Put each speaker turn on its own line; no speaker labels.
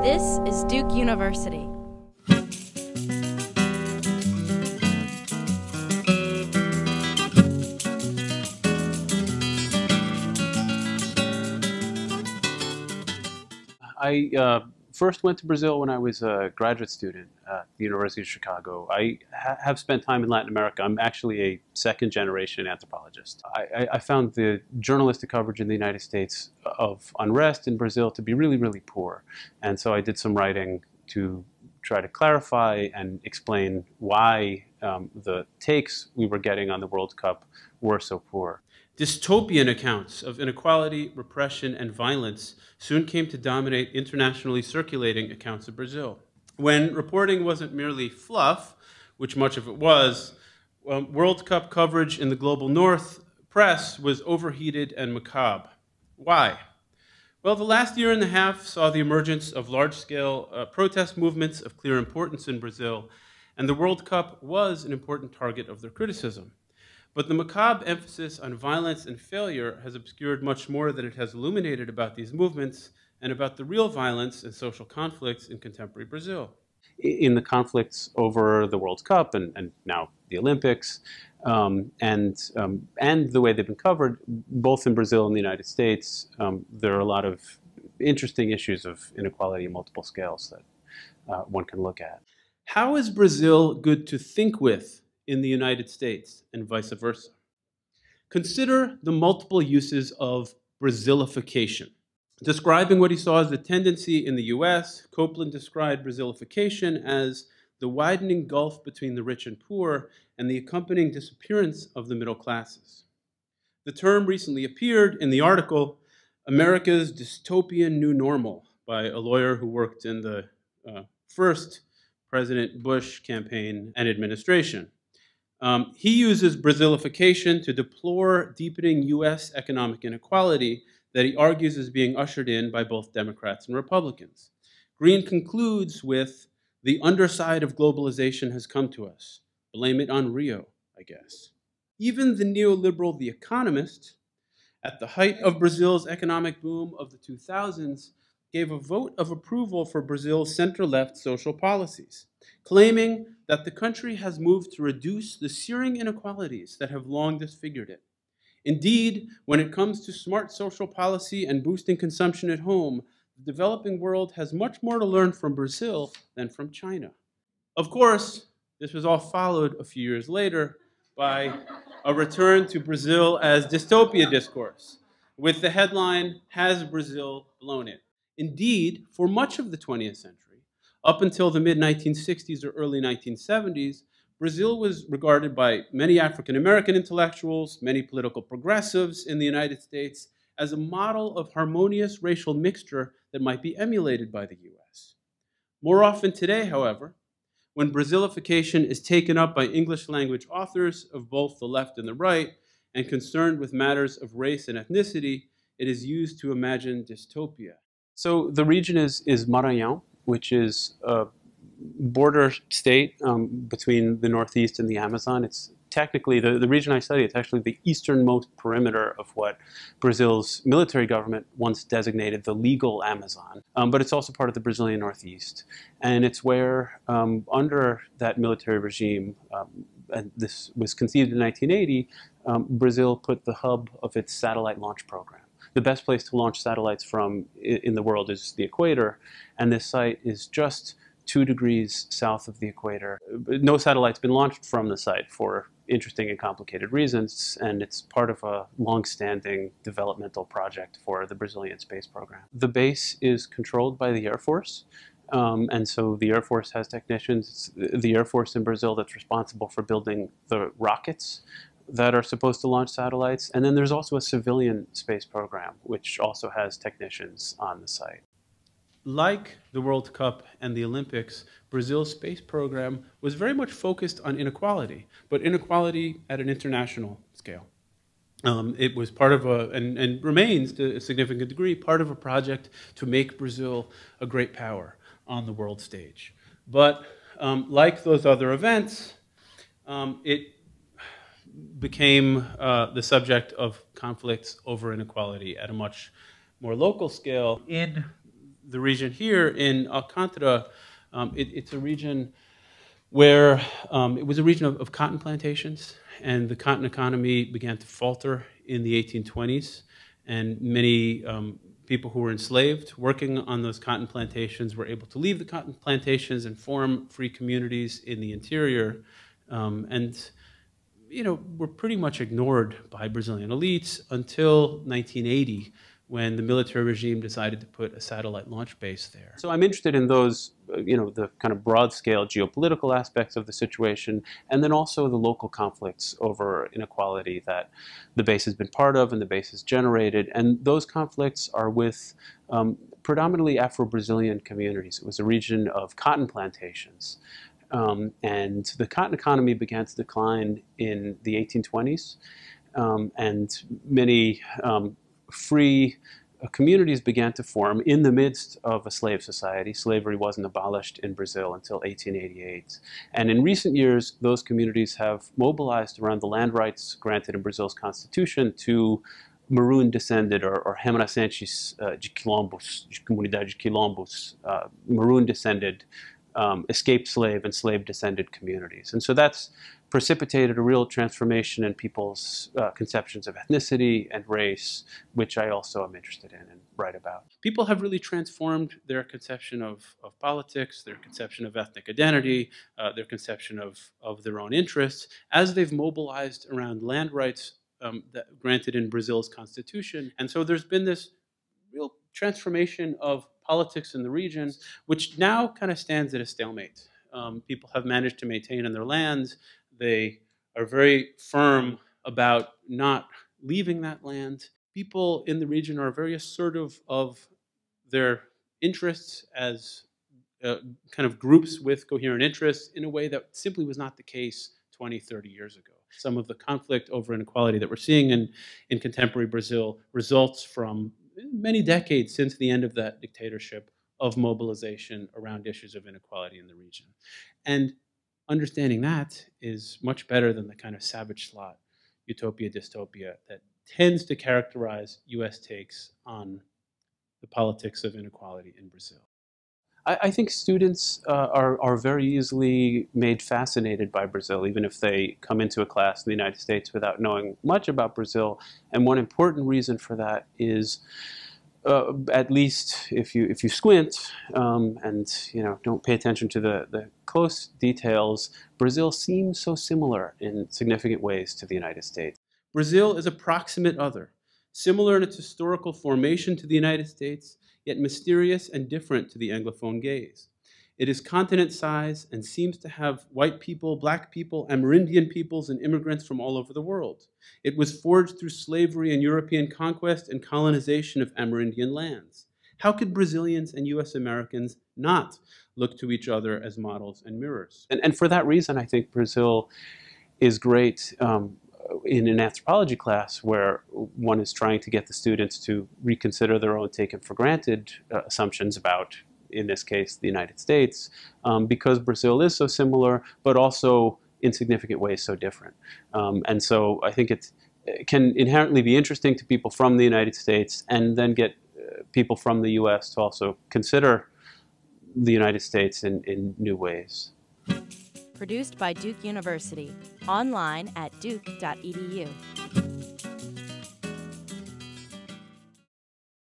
This is Duke University.
I first went to Brazil when I was a graduate student at the University of Chicago. I have spent time in Latin America. I'm actually a second-generation anthropologist. I found the journalistic coverage in the United States of unrest in Brazil to be really, really poor. And so I did some writing to try to clarify and explain why the takes we were getting on the World Cup were so poor.
Dystopian accounts of inequality, repression, and violence soon came to dominate internationally circulating accounts of Brazil. When reporting wasn't merely fluff, which much of it was, World Cup coverage in the global North press was overheated and macabre. Why? Well, the last year and a half saw the emergence of large-scale protest movements of clear importance in Brazil, and the World Cup was an important target of their criticism. But the macabre emphasis on violence and failure has obscured much more than it has illuminated about these movements and about the real violence and social conflicts in contemporary Brazil.
In the conflicts over the World Cup and now the Olympics, and the way they've been covered, both in Brazil and the United States, there are a lot of interesting issues of inequality on multiple scales that one can look at.
How is Brazil good to think with in the United States and vice versa? Consider the multiple uses of brazilification. Describing what he saw as the tendency in the US, Copeland described brazilification as the widening gulf between the rich and poor and the accompanying disappearance of the middle classes. The term recently appeared in the article, America's Dystopian New Normal, by a lawyer who worked in the first President Bush campaign and administration. He uses brazilification to deplore deepening U.S. economic inequality that he argues is being ushered in by both Democrats and Republicans. Green concludes with, the underside of globalization has come to us. Blame it on Rio, I guess. Even the neoliberal The Economist, at the height of Brazil's economic boom of the 2000s, gave a vote of approval for Brazil's center-left social policies, claiming that the country has moved to reduce the searing inequalities that have long disfigured it. Indeed, when it comes to smart social policy and boosting consumption at home, the developing world has much more to learn from Brazil than from China. Of course, this was all followed a few years later by a return to Brazil as dystopia discourse, with the headline, Has Brazil Blown It? Indeed, for much of the 20th century, up until the mid-1960s or early 1970s, Brazil was regarded by many African-American intellectuals, many political progressives in the United States, as a model of harmonious racial mixture that might be emulated by the US. More often today, however, when Brazilification is taken up by English-language authors of both the left and the right, and concerned with matters of race and ethnicity, it is used to imagine dystopia.
So the region is Maranhão, which is a border state between the Northeast and the Amazon. It's technically, the region I study, it's actually the easternmost perimeter of what Brazil's military government once designated the legal Amazon. But it's also part of the Brazilian Northeast. And it's where, under that military regime, and this was conceived in 1980, Brazil put the hub of its satellite launch program. The best place to launch satellites from in the world is the equator, and this site is just 2 degrees south of the equator. No satellite's been launched from the site for interesting and complicated reasons, and it's part of a long-standing developmental project for the Brazilian space program. The base is controlled by the Air Force, and so the Air Force has technicians. It's the Air Force in Brazil that's responsible for building the rockets that are supposed to launch satellites. And then there's also a civilian space program, which also has technicians on the site.
Like the World Cup and the Olympics, Brazil's space program was very much focused on inequality, but inequality at an international scale. It was part of and remains to a significant degree, part of a project to make Brazil a great power on the world stage. But like those other events, it became the subject of conflicts over inequality at a much more local scale in the region here in Alcantara, it's a region where it was a region of cotton plantations, and the cotton economy began to falter in the 1820s, and many people who were enslaved working on those cotton plantations were able to leave the cotton plantations and form free communities in the interior, and were pretty much ignored by Brazilian elites until 1980, when the military regime decided to put a satellite launch base there.
So I'm interested in those, the kind of broad-scale geopolitical aspects of the situation, and then also the local conflicts over inequality that the base has been part of and the base has generated. And those conflicts are with predominantly Afro-Brazilian communities. It was a region of cotton plantations. And the cotton economy began to decline in the 1820s, and many free communities began to form in the midst of a slave society. Slavery wasn't abolished in Brazil until 1888. And in recent years, those communities have mobilized around the land rights granted in Brazil's constitution to maroon-descended or remanescentes de quilombos, de comunidade de quilombos, maroon-descended escaped slave and slave-descended communities. And so that's precipitated a real transformation in people's conceptions of ethnicity and race, which I also am interested in and write about.
People have really transformed their conception of politics, their conception of ethnic identity, their conception of their own interests, as they've mobilized around land rights that granted in Brazil's constitution. And so there's been this real transformation of politics in the region, which now kind of stands at a stalemate. People have managed to maintain on their lands. They are very firm about not leaving that land. People in the region are very assertive of their interests as kind of groups with coherent interests in a way that simply was not the case 20, 30 years ago. Some of the conflict over inequality that we're seeing in contemporary Brazil results from many decades since the end of that dictatorship of mobilization around issues of inequality in the region. And understanding that is much better than the kind of savage slot utopia, dystopia that tends to characterize US takes on the politics of inequality in Brazil.
I think students are very easily made fascinated by Brazil, even if they come into a class in the United States without knowing much about Brazil. And one important reason for that is, at least if you squint and don't pay attention to the close details, Brazil seems so similar in significant ways to the United States.
Brazil is a proximate other, similar in its historical formation to the United States, yet mysterious and different to the Anglophone gaze. It is continent size and seems to have white people, black people, Amerindian peoples, and immigrants from all over the world. It was forged through slavery and European conquest and colonization of Amerindian lands. How could Brazilians and US Americans not look to each other as models and mirrors?
And for that reason, I think Brazil is great in an anthropology class where one is trying to get the students to reconsider their own taken for granted assumptions about, in this case, the United States, because Brazil is so similar, but also in significant ways so different. And so I think it can inherently be interesting to people from the United States, and then get people from the US to also consider the United States in new ways.
Produced by Duke University. Online at duke.edu.